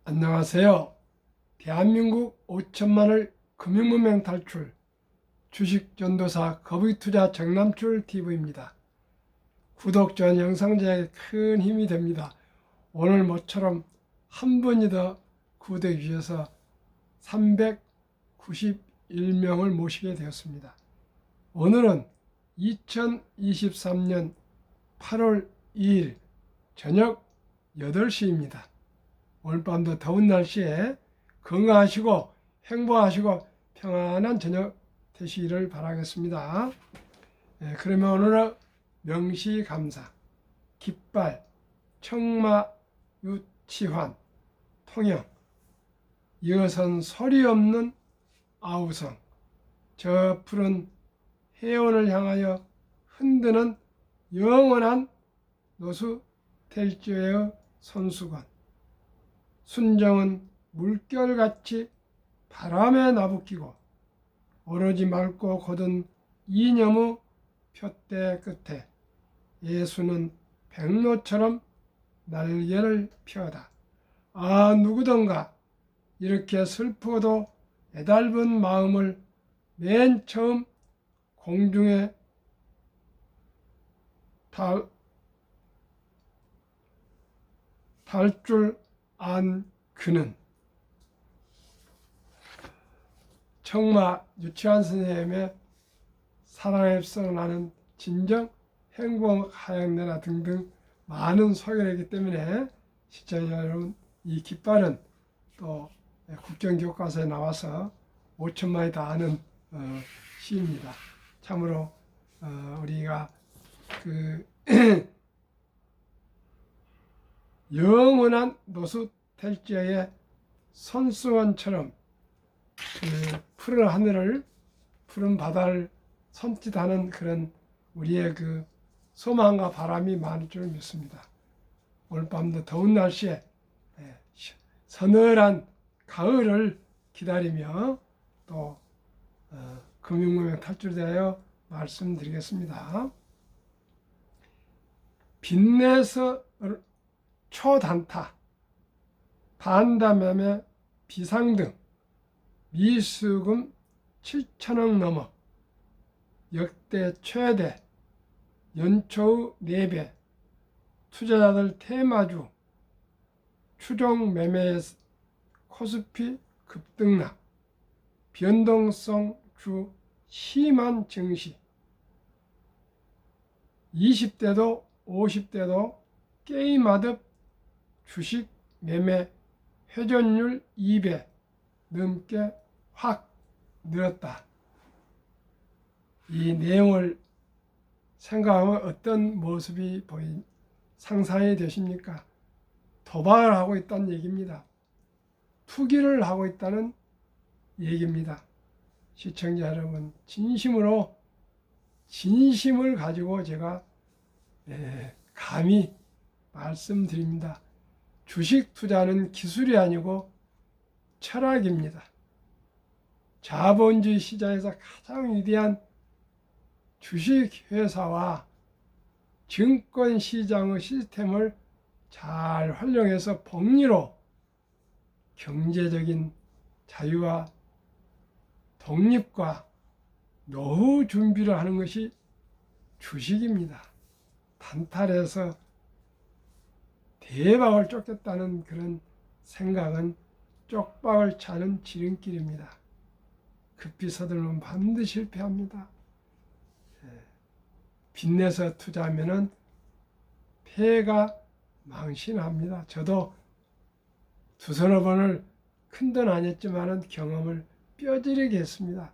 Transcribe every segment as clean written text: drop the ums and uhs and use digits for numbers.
안녕하세요. 대한민국 5천만을 금융문명 탈출 주식전도사 거북이투자 정남출 TV입니다. 구독, 좋아요, 영상 제작에 큰 힘이 됩니다. 오늘 모처럼 한 분이 더 구독해 주셔서 391명을 모시게 되었습니다. 오늘은 2023년 8월 2일 저녁 8시입니다. 오늘 밤도 더운 날씨에 건강하시고 행복하시고 평안한 저녁 되시기를 바라겠습니다. 그러면 오늘은 명시감사, 깃발, 청마, 유치환, 통영, 이어선 소리 없는 아우성, 저 푸른 해원을 향하여 흔드는 영원한 노수텔지의 손수건, 순정은 물결같이 바람에 나부끼고 오로지 맑고 곧은 이념의 표대 끝에 예수는 백로처럼 날개를 펴다. 아, 누구던가 이렇게 슬프고도 애달픈 마음을 맨 처음 공중에 달 줄 안 그는 청마 유치환 선생님의 사랑에서 나는 진정 행복하였느라 등등 많은 소개를 했기 때문에 시청자 여러분, 이 깃발은 또 국정교과서에 나와서 5천만이 다 아는 시입니다. 참으로 우리가 그 영원한 노수텔지의 손수건처럼 그 푸른 하늘을, 푸른 바다를 손짓하는 그런 우리의 그 소망과 바람이 많을 줄 믿습니다. 오늘 밤도 더운 날씨에 서늘한 가을을 기다리며 또 금융문명 탈출되어 말씀드리겠습니다. 빚내서 초단타, 반담매매, 비상등, 미수금 7천억 넘어 역대 최대, 연초의 4배, 투자자들 테마주, 추종 매매의 코스피 급등락, 변동성 주 심한 증시, 20대도 50대도 게임하듯 주식 매매 회전율 2배 넘게 확 늘었다. 이 내용을 생각하면 어떤 모습이 상상이 되십니까? 도박을 하고 있다는 얘기입니다. 투기를 하고 있다는 얘기입니다. 시청자 여러분, 진심을 가지고 제가 감히 말씀드립니다. 주식 투자는 기술이 아니고 철학입니다. 자본주의 시장에서 가장 위대한 주식회사와 증권시장의 시스템을 잘 활용해서 복리로 경제적인 자유와 독립과 노후 준비를 하는 것이 주식입니다. 단탈해서 대박을 쫓겠다는 그런 생각은 쪽박을 차는 지름길입니다. 급히 서두르면 반드시 실패합니다. 빚내서 투자하면 폐가 망신합니다. 저도 두서너 번을 큰 돈 아니었지만 경험을 뼈저리게 했습니다.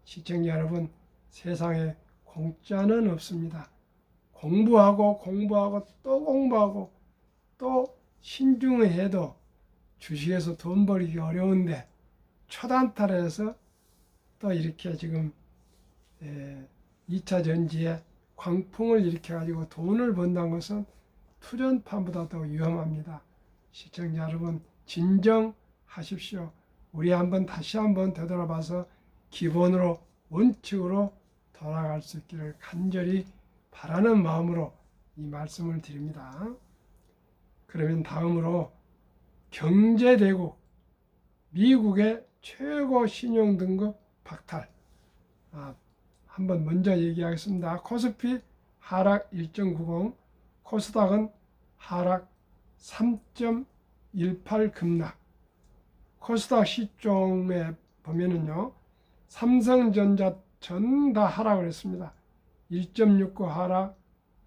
시청자 여러분, 세상에 공짜는 없습니다. 공부하고 또 공부하고 또 신중해도 주식에서 돈 벌기 어려운데 초단타를 또 이렇게 지금 2차 전지에 광풍을 일으켜가지고 돈을 번다는 것은 투전판보다 더 위험합니다. 시청자 여러분, 진정하십시오. 우리 다시 한번 되돌아봐서 기본으로, 원칙으로 돌아갈 수 있기를 간절히 바라는 마음으로 이 말씀을 드립니다. 그러면 다음으로 경제대국 미국의 최고 신용등급 박탈. 한번 먼저 얘기하겠습니다. 코스피 하락 1.90, 코스닥은 하락 3.18 급락. 코스닥 시총에 보면은요, 삼성전자 전 다 하락을 했습니다. 1.69 하락,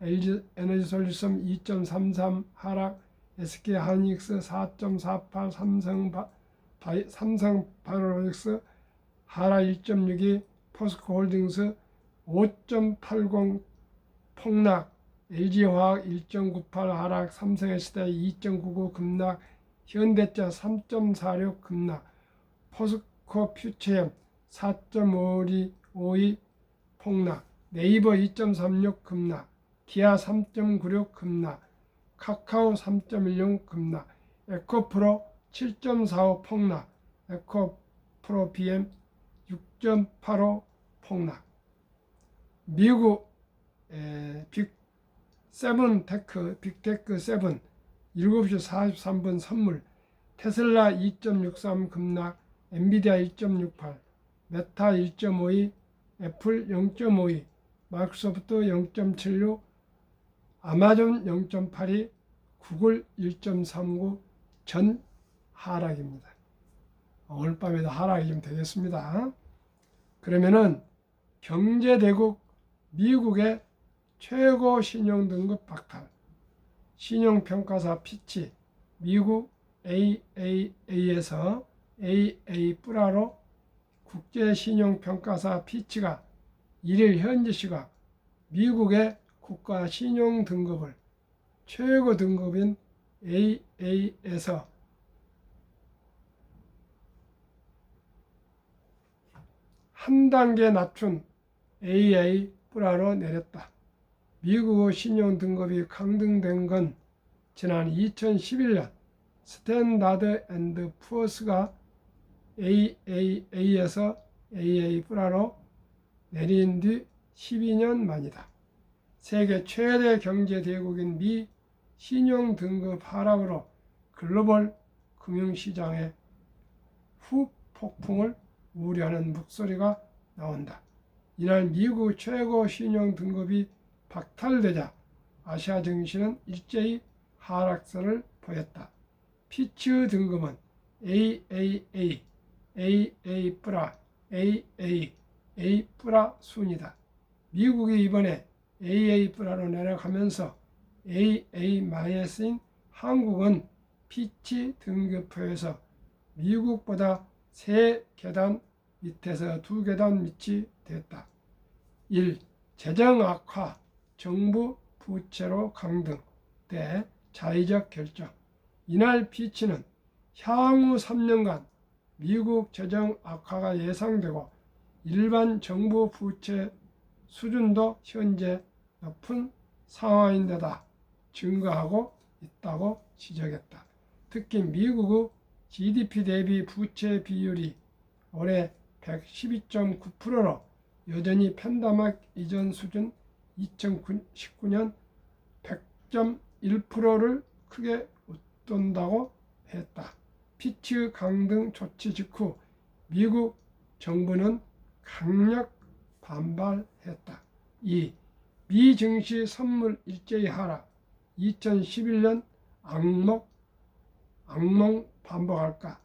LG에너지솔루션 2.33 하락, SK하이닉스 4.48, 삼성바이오로직스 하락 1.62, 포스코홀딩스 5.80 폭락, LG화학 1.98 하락, 삼성에스테이 2.99 급락, 현대차 3.46 급락, 포스코퓨처엠 4.52 폭락, 네이버 2.36 급락, 기아 3.96 급락, 카카오 3.10 급락, 에코프로 7.45 폭락, 에코프로 BM 6.85 폭락. 미국 빅테크 7 7시 43분 선물, 테슬라 2.63 급락, 엔비디아 1.68, 메타 1.52, 애플 0.52, 마이크로소프트 0.76, 아마존 0.82, 구글 1.39 전 하락입니다. 오늘 밤에도 하락이 좀 되겠습니다. 그러면은 경제대국 미국의 최고 신용등급 박탈, 신용평가사 피치 미국 AAA에서 AA+로 국제신용평가사 피치가 1일 현지 시각 미국의 국가 신용등급을 최고 등급인 AA에서 한 단계 낮춘 AA+로 내렸다. 미국의 신용등급이 강등된 건 지난 2011년 스탠다드 앤드 푸어스가 AAA에서 AA+로 내린 뒤 12년 만이다. 세계 최대 경제대국인 미 신용등급 하락으로 글로벌 금융시장의 후폭풍을 우려하는 목소리가 나온다. 이날 미국 최고 신용등급이 박탈되자 아시아 증시는 일제히 하락세를 보였다. 피치 등급은 AAA, AA+, AA, A+ 순이다. 미국이 이번에 AA+로 내려가면서 AA-인 한국은 피치 등급표에서 미국보다 3계단 밑에서 2계단 밑이 됐다. 1. 재정 악화, 정부 부채로 강등 대 자의적 결정. 이날 피치는 향후 3년간 미국 재정 악화가 예상되고 일반 정부 부채 수준도 현재 높은 상황인데다 증가하고 있다고 지적했다. 특히 미국의 GDP 대비 부채 비율이 올해 112.9%로 여전히 팬데믹 이전 수준 2019년 100.1%를 크게 웃돈다고 했다. 피치 강등 조치 직후 미국 정부는 강력 반발했다. 2. 미 증시 선물 일제히 하락. 2011년 악몽 반복할까?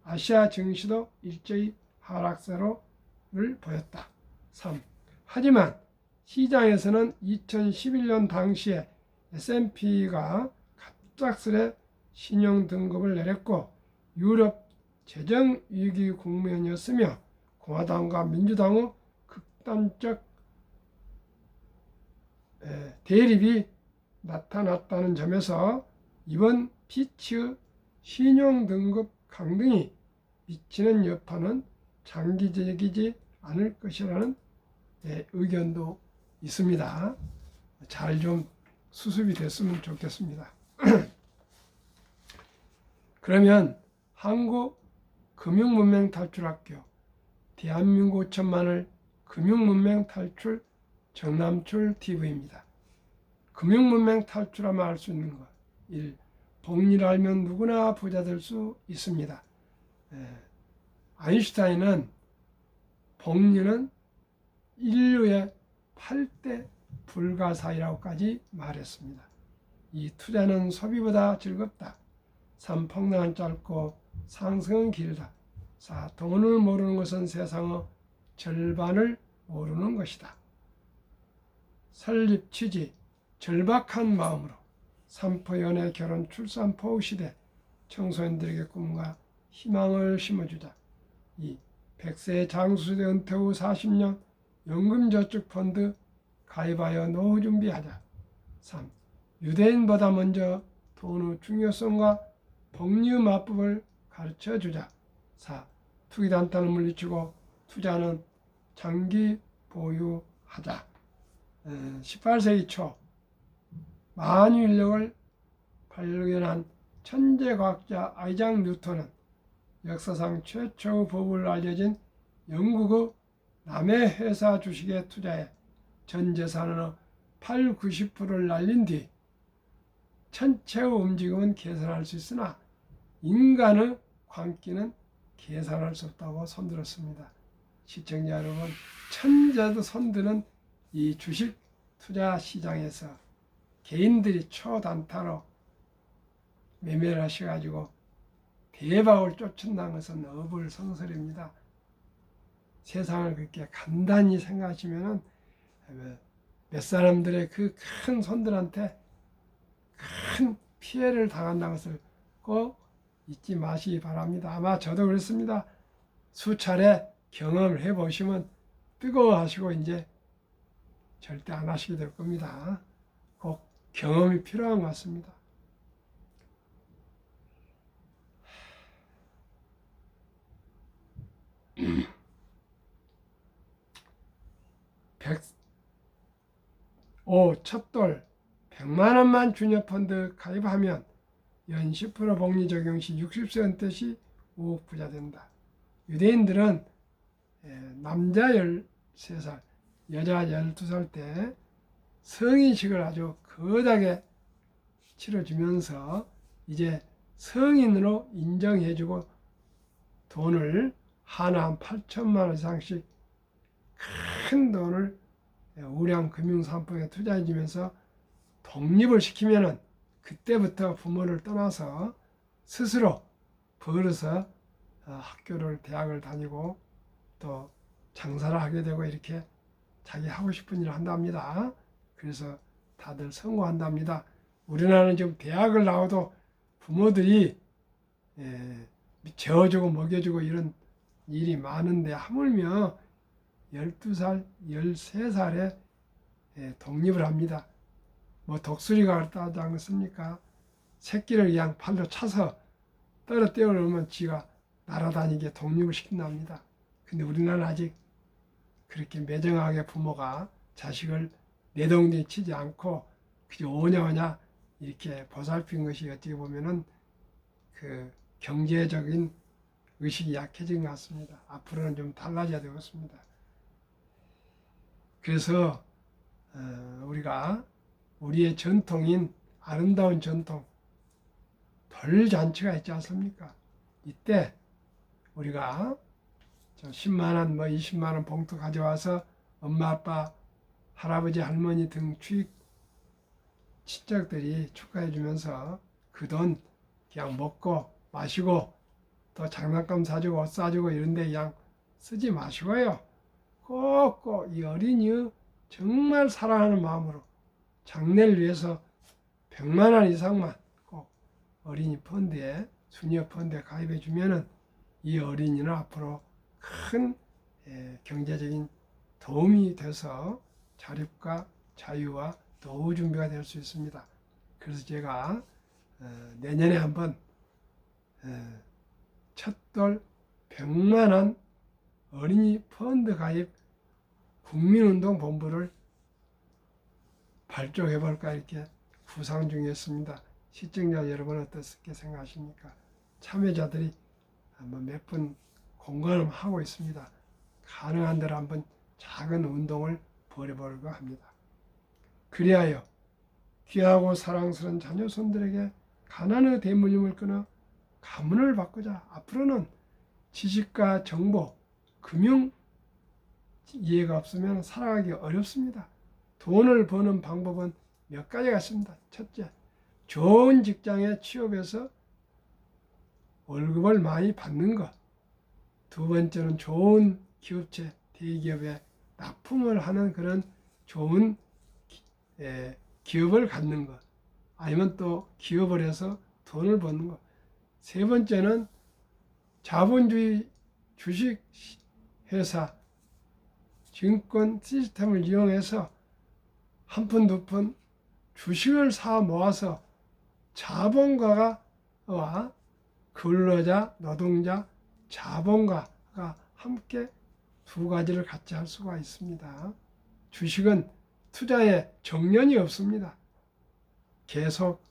아시아 증시도 일제히 하락세를 보였다. 3. 하지만 시장에서는 2011년 당시에 S&P가 갑작스레 신용등급을 내렸고 유럽 재정위기 국면이었으며 공화당과 민주당의 극단적 대립이 나타났다는 점에서 이번 피치 신용등급 강등이 미치는 여파는 장기적이지 않을 것이라는 의견도 있습니다. 잘 좀 수습이 됐으면 좋겠습니다. 그러면 한국 금융문맹 탈출학교 대한민국 5천만을 금융문맹 탈출 정남출 TV입니다. 금융문맹 탈출하면 알 수 있는 것. 1. 복리를 알면 누구나 부자 될 수 있습니다. 아인슈타인은 복리는 인류의 8대 불가사의라고까지 말했습니다. 이 투자는 소비보다 즐겁다. 3. 폭락은 짧고 상승은 길다. 4. 돈을 모르는 것은 세상의 절반을 모르는 것이다. 설립 취지, 절박한 마음으로 산포 연애 결혼 출산 포 시대 청소년들에게 꿈과 희망을 심어주자. 2. 100세 장수대 은퇴 후 40년 연금저축펀드 가입하여 노후 준비하자. 3. 유대인보다 먼저 돈의 중요성과 복리의 맞법을 가르쳐주자. 4. 투기단타는 물리치고 투자는 장기 보유하자. 18세기 초 만유인력을 발견한 천재과학자 아이작 뉴턴은 역사상 최초의 법으로 알려진 영국의 남의 회사 주식에 투자해 전 재산의 8, 90%를 날린 뒤 천체의 움직임은 계산할 수 있으나 인간의 광기는 계산할 수 없다고 손들었습니다. 시청자 여러분, 천재도 손드는 이 주식 투자 시장에서 개인들이 초단타로 매매를 하셔가지고 대박을 쫓는다는 것은 어불성설입니다. 세상을 그렇게 간단히 생각하시면 몇 사람들의 그 큰 손들한테 큰 피해를 당한다는 것을 꼭 잊지 마시기 바랍니다. 아마 저도 그랬습니다. 수차례 경험을 해보시면 뜨거워하시고 이제 절대 안 하시게 될 겁니다. 꼭 경험이 필요한 것 같습니다. 첫돌 100만 원만 주녀펀드 가입하면 연 10% 복리 적용 시 60세 은퇴 시 5억 부자 된다. 유대인들은 남자 13살, 여자 12살 때 성인식을 아주 거하게 치러주면서 이제 성인으로 인정해주고 돈을 하나 한 8천만 원 이상씩 큰 돈을 우량 금융상품에 투자해주면서 독립을 시키면은 그때부터 부모를 떠나서 스스로 벌어서 학교를 대학을 다니고 또 장사를 하게 되고 이렇게 자기 하고 싶은 일을 한답니다. 그래서 다들 성공한답니다. 우리나라는 지금 대학을 나와도 부모들이 재워주고 먹여주고 이런 일이 많은데 하물며 12살, 13살에 독립을 합니다. 뭐 독수리가 그렇다지 않습니까? 새끼를 그냥 팔로 차서 떨어뜨려 놓으면 지가 날아다니게 독립을 시킨답니다. 근데 우리나라는 아직 그렇게 매정하게 부모가 자식을 내동댕이 치지 않고 그저 오냐오냐 이렇게 보살핀 것이 어떻게 보면은 그 경제적인 의식이 약해진 것 같습니다. 앞으로는 좀 달라져야 되겠습니다. 그래서 우리가 우리의 전통인 아름다운 전통 돌잔치가 있지 않습니까? 이때 우리가 10만 원, 20만 원 봉투 가져와서 엄마, 아빠, 할아버지, 할머니 등 취직 친척들이 축하해 주면서 그 돈 그냥 먹고 마시고 또 장난감 사주고 옷 사주고 이런데 그냥 쓰지 마시고요. 꼭꼭 이 어린이 정말 사랑하는 마음으로 장래를 위해서 100만 원 이상만 꼭 어린이 펀드에 수녀 펀드에 가입해 주면은 이 어린이는 앞으로 큰 경제적인 도움이 돼서 자립과 자유와 노후 준비가 될 수 있습니다. 그래서 제가 내년에 한번 첫돌 100만 원 어린이 펀드 가입 국민운동본부를 발족해 볼까 이렇게 구상 중에 있습니다. 시청자 여러분 어떻게 생각하십니까? 참여자들이 한번 몇 분 공감을 하고 있습니다. 가능한 대로 한번 작은 운동을 벌여보려고 합니다. 그리하여 귀하고 사랑스러운 자녀손들에게 가난의 대물림을 끊어 가문을 바꾸자. 앞으로는 지식과 정보, 금융 이해가 없으면 살아가기 어렵습니다. 돈을 버는 방법은 몇 가지가 있습니다. 첫째, 좋은 직장에 취업해서 월급을 많이 받는 것. 두 번째는 좋은 기업체, 대기업에 납품을 하는 그런 좋은 기업을 갖는 것. 아니면 또 기업을 해서 돈을 버는 것. 세 번째는 자본주의 주식 회사, 증권 시스템을 이용해서 한 푼, 두 푼 주식을 사 모아서 자본가와 근로자, 노동자, 자본가가 함께 두 가지를 같이 할 수가 있습니다. 주식은 투자에 정년이 없습니다. 계속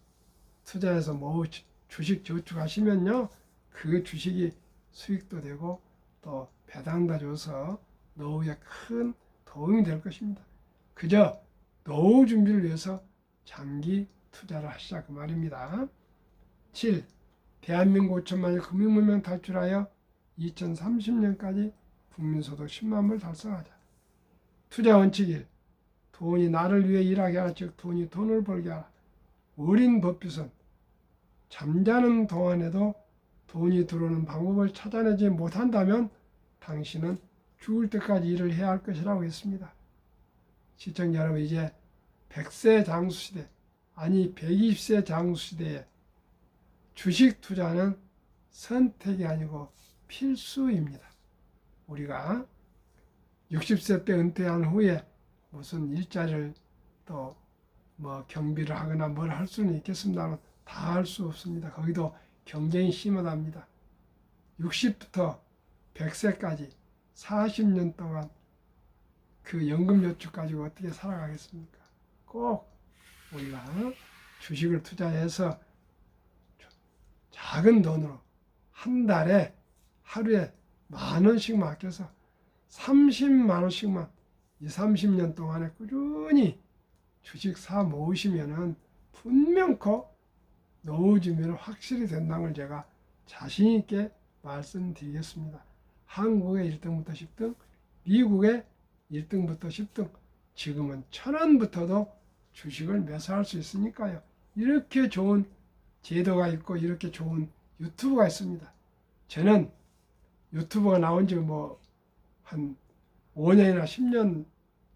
투자해서 주식 저축하시면요, 그 주식이 수익도 되고 또 배당도 줘서 노후에 큰 도움이 될 것입니다. 그저 노후 준비를 위해서 장기 투자를 하시자 그 말입니다. 7. 대한민국 5천만의 금융문명 탈출하여 2030년까지 국민소득 10만 불 달성하자. 투자 원칙 1. 돈이 나를 위해 일하게 하라. 즉 돈이 돈을 벌게 하라. 어린 법규선 잠자는 동안에도 돈이 들어오는 방법을 찾아내지 못한다면 당신은 죽을 때까지 일을 해야 할 것이라고 했습니다. 시청자 여러분, 이제 100세 장수시대, 아니 120세 장수시대에 주식 투자는 선택이 아니고 필수입니다. 우리가 60세 때 은퇴한 후에 무슨 일자리를 또 경비를 하거나 뭘 할 수는 있겠습니다만 다 할 수 없습니다. 거기도 경쟁이 심하답니다. 60부터 100세까지 40년 동안 그 연금 저축 가지고 어떻게 살아가겠습니까? 꼭 우리가 주식을 투자해서 작은 돈으로 한 달에 하루에 10,000원씩만 아껴서 30만 원씩만 30년 동안에 꾸준히 주식 사 모으시면은 분명코 노후 준비는 확실히 된다는 걸 제가 자신 있게 말씀드리겠습니다. 한국의 1등부터 10등, 미국의 1등부터 10등, 지금은 1,000원부터도 주식을 매수할 수 있으니까요. 이렇게 좋은 제도가 있고 이렇게 좋은 유튜브가 있습니다. 저는 유튜브가 나온 지 한 5년이나 10년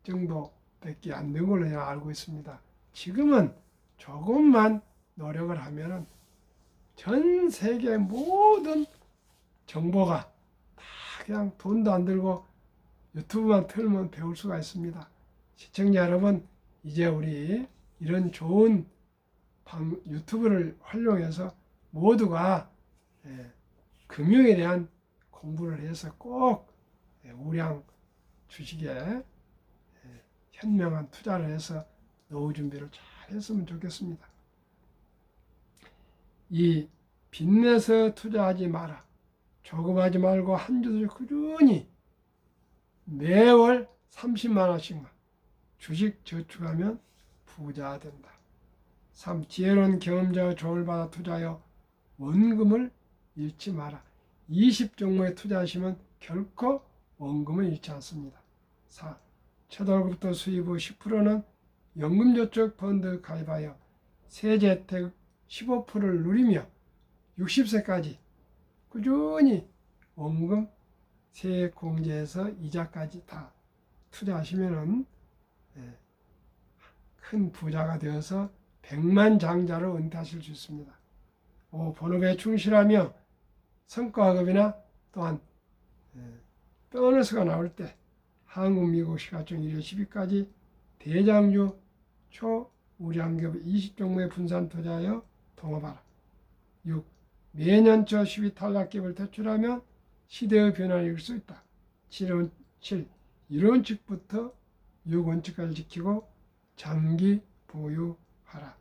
정도밖에 안 된 걸로 제가 알고 있습니다. 지금은 조금만 노력을 하면은 전 세계 모든 정보가 다 그냥 돈도 안 들고 유튜브만 틀면 배울 수가 있습니다. 시청자 여러분, 이제 우리 이런 좋은 유튜브를 활용해서 모두가 금융에 대한 공부를 해서 꼭 우량 주식에 현명한 투자를 해서 노후 준비를 잘 했으면 좋겠습니다. 이 빚내서 투자하지 마라. 조급하지 말고 한 주도 꾸준히 매월 30만 원씩만 주식 저축하면 부자 된다. 3. 지혜로운 경험자의 조언을 받아 투자하여 원금을 잃지 마라. 20종목에 투자하시면 결코 원금을 잃지 않습니다. 4. 첫 월급부터 수입 후 10%는 연금저축 펀드 가입하여 세제 혜택 15%를 누리며 60세까지 꾸준히 원금 세액공제에서 이자까지 다 투자하시면 큰 부자가 되어서 백만장자로 은퇴하실 수 있습니다. 5. 본업에 충실하며 성과급이나 또한 보너스가 나올 때 한국, 미국 시가총 1회 10위까지 대장주 초우량기업 20종목에 분산 투자하여 동업하라. 6. 매년 저 10위 탈락기업을 퇴출하면 시대의 변화를 이룰 수 있다. 7. 1원칙부터 6원칙까지 지키고 장기 보유하라.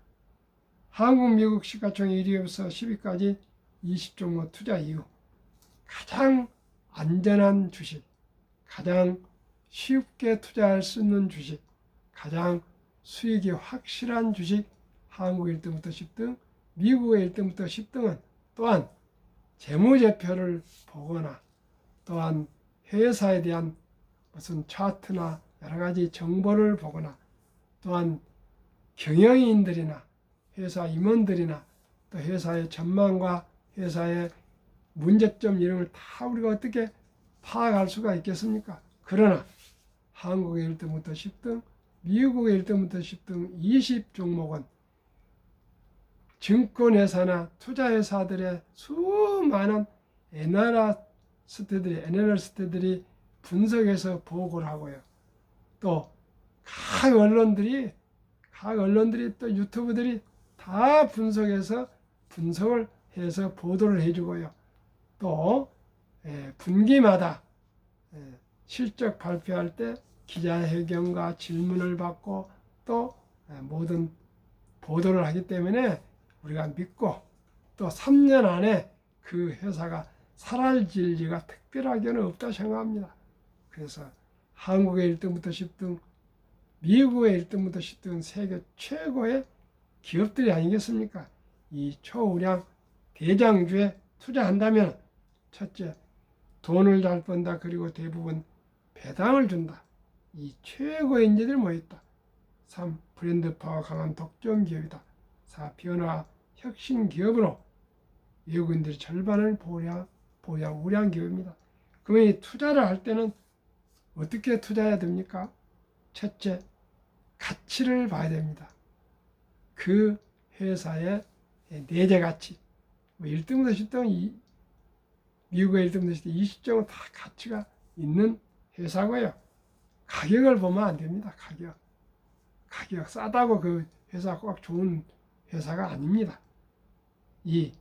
한국, 미국 시가총 1위에서 10위까지 20종목 투자 이후 가장 안전한 주식, 가장 쉽게 투자할 수 있는 주식, 가장 수익이 확실한 주식, 한국 1등부터 10등, 미국의 1등부터 10등은 또한 재무제표를 보거나 또한 회사에 대한 무슨 차트나 여러 가지 정보를 보거나 또한 경영인들이나 회사 임원들이나 또 회사의 전망과 회사의 문제점 이런 걸 다 우리가 어떻게 파악할 수가 있겠습니까? 그러나 한국의 1등부터 10등, 미국의 1등부터 10등 20 종목은 증권회사나 투자회사들의 수많은 애널리스트들이 분석해서 보고를 하고요. 또 각 언론들이 또 유튜브들이 다 분석을 해서 보도를 해주고요. 또 분기마다 실적 발표할 때 기자회견과 질문을 받고 또 모든 보도를 하기 때문에 우리가 믿고 또 3년 안에 그 회사가 사라질 리가 특별하게는 없다 생각합니다. 그래서 한국의 1등부터 10등, 미국의 1등부터 10등은 세계 최고의 기업들이 아니겠습니까? 이 초우량 대장주에 투자한다면 첫째, 돈을 잘 번다. 그리고 대부분 배당을 준다. 이 최고의 인재들이 모였다. 3. 브랜드 파워 강한 독점 기업이다. 4. 변화 혁신 기업으로 외국인들이 절반을 보유한 우량 기업입니다. 그러면 이 투자를 할 때는 어떻게 투자해야 됩니까? 첫째, 가치를 봐야 됩니다. 그 회사의 내재 가치. 1등부터 10등, 미국의 1등부터 10등 20점은 다 가치가 있는 회사고요. 가격을 보면 안 됩니다. 가격 싸다고 그 회사가 꼭 좋은 회사가 아닙니다. 이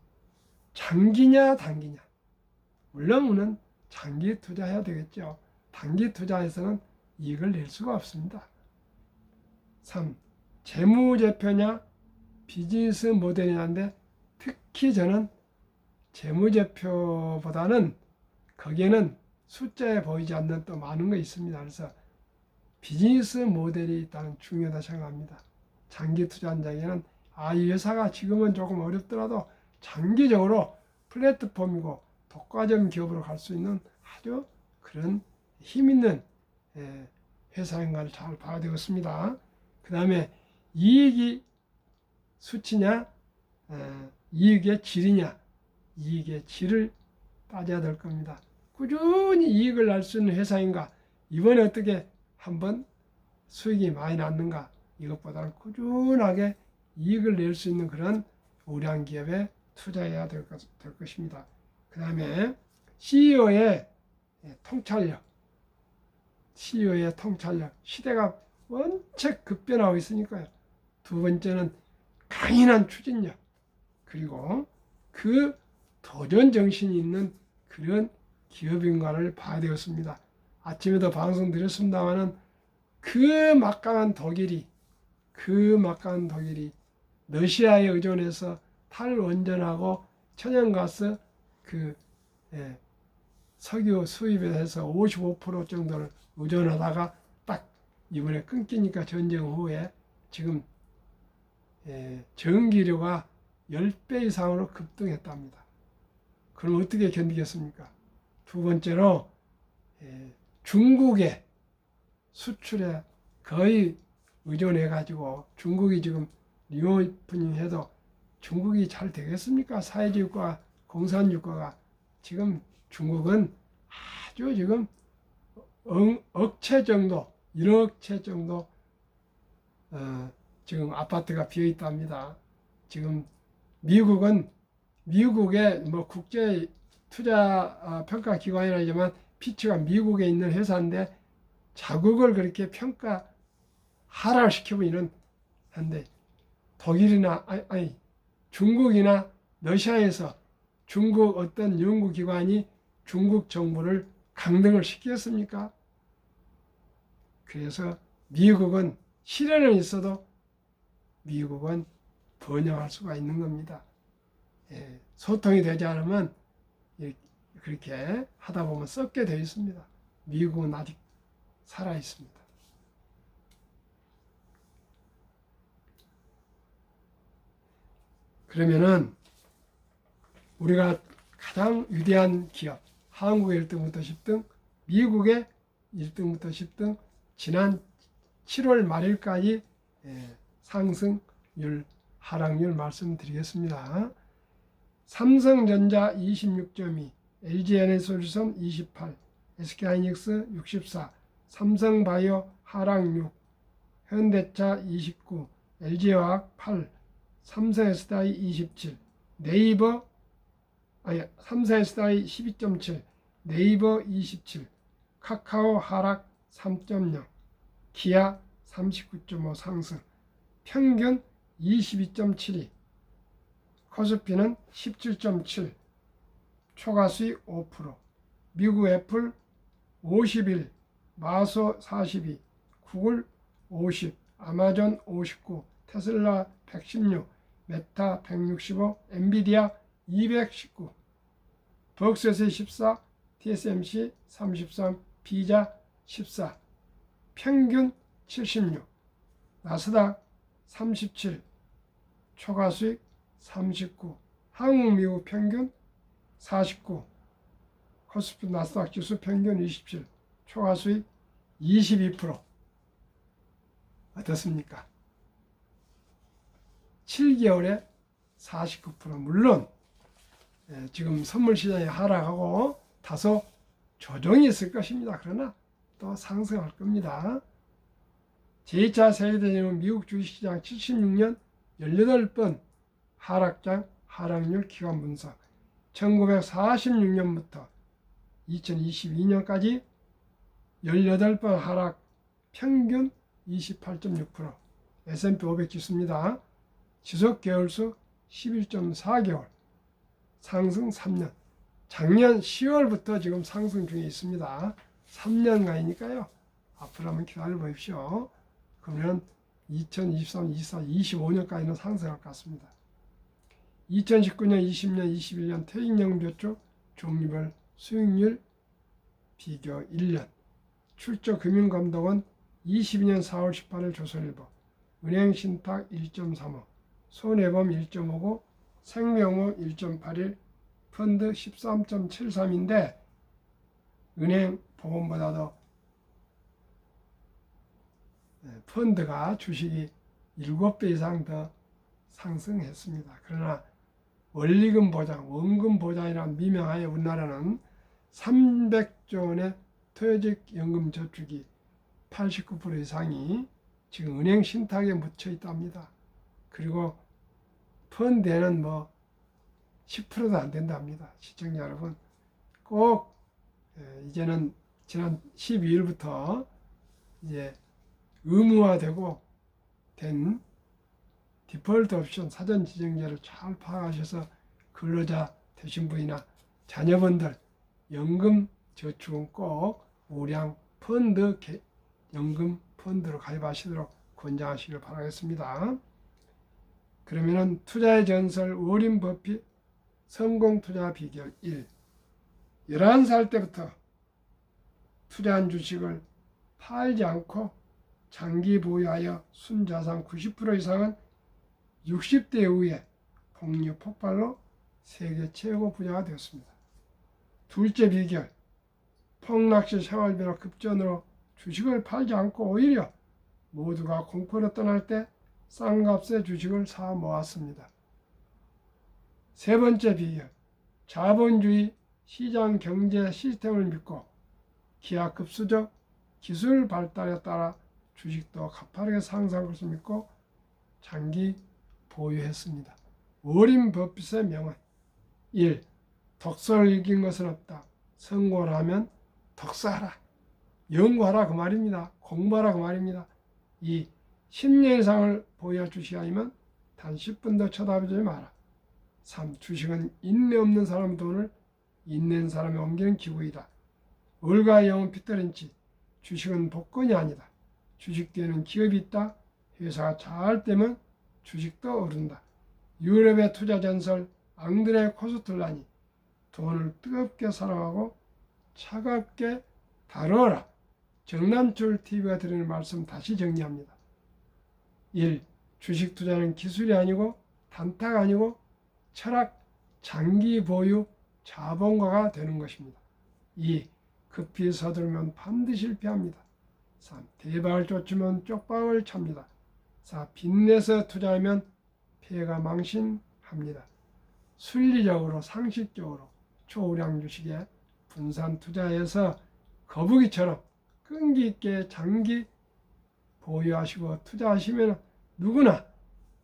장기냐 단기냐. 물론 우리는 장기 투자해야 되겠죠. 단기 투자에서는 이익을 낼 수가 없습니다. 3. 재무제표냐 비즈니스 모델이냐인데 특히 저는 재무제표보다는 거기에는 숫자에 보이지 않는 또 많은 거 있습니다. 그래서 비즈니스 모델이 일단 중요하다 생각합니다. 장기 투자한자에게는 이 회사가 지금은 조금 어렵더라도 장기적으로 플랫폼이고 독과점 기업으로 갈 수 있는 아주 그런 힘 있는 회사인가를 잘 봐야 되겠습니다. 그 다음에 이익이 수치냐 이익의 질이냐. 이익의 질을 따져야 될 겁니다. 꾸준히 이익을 낼 수 있는 회사인가, 이번에 어떻게 한번 수익이 많이 났는가, 이것보다는 꾸준하게 이익을 낼 수 있는 그런 우량 기업에 투자해야 될 것입니다. 그 다음에 CEO의 통찰력. 시대가 원체 급변하고 있으니까요. 두 번째는 강인한 추진력, 그리고 그 도전 정신이 있는 그런 기업인가를 봐야 되었습니다. 아침에도 방송 드렸습니다마는 그 막강한 독일이 러시아에 의존해서 탈원전하고 천연가스 석유 수입에 대해서 55% 정도를 의존하다가 딱 이번에 끊기니까 전쟁 후에 지금 전기료가 10배 이상으로 급등했답니다. 그럼 어떻게 견디겠습니까? 두 번째로 중국의 수출에 거의 의존해가지고 중국이 지금 리오프닝 해도 중국이 잘 되겠습니까? 사회주의 국가, 공산주의 국가가 지금 중국은 아주 지금 억채 정도, 1억 채 정도 지금 아파트가 비어 있답니다. 지금 미국의 뭐 국제 투자 평가 기관이라지만 피치가 미국에 있는 회사인데 자국을 그렇게 하락시키면 이런 한데 독일이나 중국이나 러시아에서 중국 어떤 연구기관이 중국 정부를 강등을 시켰습니까? 그래서 미국은 시련은 있어도 미국은 번영할 수가 있는 겁니다. 소통이 되지 않으면 그렇게 하다 보면 썩게 되어 있습니다. 미국은 아직 살아 있습니다. 그러면은 우리가 가장 위대한 기업, 한국의 1등부터 10등, 미국의 1등부터 10등, 지난 7월 말일까지 상승률, 하락률 말씀드리겠습니다. 삼성전자 26.2, LG에너지솔루션 28, SK하이닉스 64, 삼성바이오 하락 6, 현대차 29, LG화학 8, 삼성SDI 27, 삼성SDI 12.7, 네이버 27, 카카오 하락 3.0, 기아 39.5 상승, 평균 22.72, 코스피는 17.7, 초과수익 5%, 미국 애플 51, 마소 42, 구글 50, 아마존 59, 테슬라 116, 메타 165, 엔비디아 219, 벅스에서 14, TSMC 33, 비자 14, 평균 76, 나스닥 37, 초과수익 39, 한국 미국 평균 49, 코스피 나스닥 지수 평균 27, 초과수익 22%. 어떻습니까? 7개월에 49%. 물론 지금 선물 시장이 하락하고 다소 조정이 있을 것입니다. 그러나 또 상승할 겁니다. 제2차 세계대전은 미국 주식시장 76년 18번 하락률 기간 분석, 1946년부터 2022년까지 18번 하락, 평균 28.6%, S&P 500 지수입니다. 지속 개월수 11.4개월, 상승 3년. 작년 10월부터 지금 상승 중에 있습니다. 3년간이니까요. 앞으로 한번 기다려 보십시오. 그러면 2023, 24, 25년까지는 상승할 것 같습니다. 2019년, 20년, 21년 퇴직연금저축 종류별 수익률 비교 1년. 출처 금융감독원 22년 4월 18일 조선일보. 은행신탁 1.35, 손해보험 1.59, 생명保 1.81, 펀드 13.73인데 은행 보험보다도 펀드가 주식이 7배 이상 더 상승했습니다. 그러나 원리금 보장, 원금 보장이란 미명하에 우리나라는 300조 원의 퇴직연금 저축이 89% 이상이 지금 은행 신탁에 묻혀 있답니다. 그리고 펀드에는 10%도 안 된답니다. 시청자 여러분, 꼭 이제는 지난 12일부터 이제 의무화되고 된 디폴트 옵션 사전 지정제를 잘 파악하셔서 근로자 되신 분이나 자녀분들 연금 저축은 꼭 우량 펀드 연금 펀드로 가입하시도록 권장하시길 바라겠습니다. 그러면은 투자의 전설 워린 버핏 성공 투자 비결 1. 11살 때부터 투자한 주식을 팔지 않고 장기 보유하여 순자산 90% 이상은 60대 이후에 복리 폭발로 세계 최고 부자가 되었습니다. 둘째 비결, 폭락시 생활비로 급전으로 주식을 팔지 않고 오히려 모두가 공포로 떠날 때 싼 값에 주식을 사 모았습니다. 세 번째 비결, 자본주의 시장 경제 시스템을 믿고 기하급수적 기술 발달에 따라 주식도 가파르게 상승할 것을 믿고 장기 보유했습니다. 워린 버핏의 명언 1. 독서를 읽은 것은 없다. 성공을 하면 독서하라. 연구하라 그 말입니다. 공부하라 그 말입니다. 2. 10년 이상을 보유할 주식이 아니면 단 10분도 쳐다보지 마라. 3. 주식은 인내 없는 사람 돈을 있는 사람에 옮기는 기구이다. 월가의 영혼 피터 린치, 주식은 복권이 아니다. 주식 뒤에는 기업이 있다. 회사가 잘 되면 주식도 오른다. 유럽의 투자 전설 앙드레 코스툴라니, 돈을 뜨겁게 사랑하고 차갑게 다뤄라. 정남출 TV가 드리는 말씀 다시 정리합니다. 1. 주식 투자는 기술이 아니고 단타가 아니고 철학, 장기 보유, 자본가가 되는 것입니다. 2. 급히 서두르면 반드시 실패합니다. 3. 대박을 쫓으면 쪽박을 찹니다. 4. 빚내서 투자하면 피해가 망신합니다. 순리적으로 상식적으로 초우량 주식에 분산 투자해서 거북이처럼 끈기 있게 장기 보유하시고 투자하시면 누구나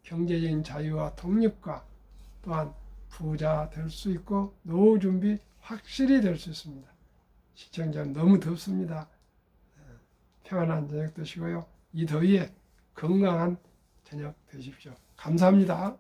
경제적인 자유와 독립과 또한 부자 될 수 있고 노후 준비 확실히 될 수 있습니다. 시청자 너무 덥습니다. 평안한 저녁 되시고요. 이 더위에 건강한 저녁 되십시오. 감사합니다.